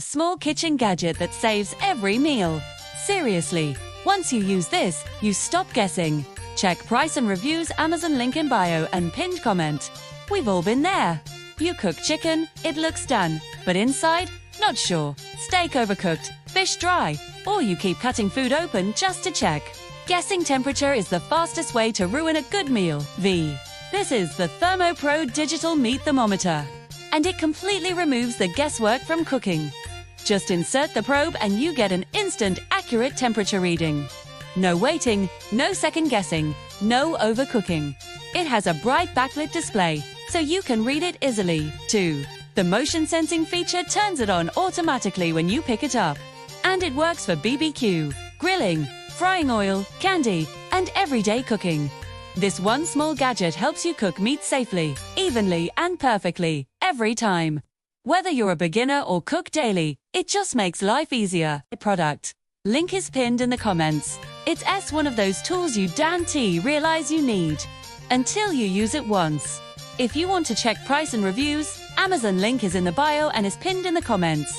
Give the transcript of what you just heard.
a small kitchen gadget that saves every meal. Seriously, once you use this, you stop guessing. Check price and reviews, Amazon link in bio and pinned comment. We've all been there. You cook chicken, it looks done, but inside, not sure. Steak overcooked, fish dry, or you keep cutting food open just to check. Guessing temperature is the fastest way to ruin a good meal. This is the ThermoPro Digital Meat Thermometer, and it completely removes the guesswork from cooking. Just insert the probe and you get an instant, accurate temperature reading. No waiting, no second guessing, no overcooking. It has a bright backlit display, so you can read it easily, too. The motion sensing feature turns it on automatically when you pick it up. And it works for BBQ, grilling, frying oil, candy, and everyday cooking. This one small gadget helps you cook meat safely, evenly, and perfectly, every time. Whether you're a beginner or cook daily, it just makes life easier. Product link is pinned in the comments. It's one of those tools you realize you need until you use it once. If you want to check price and reviews, Amazon link is in the bio and is pinned in the comments.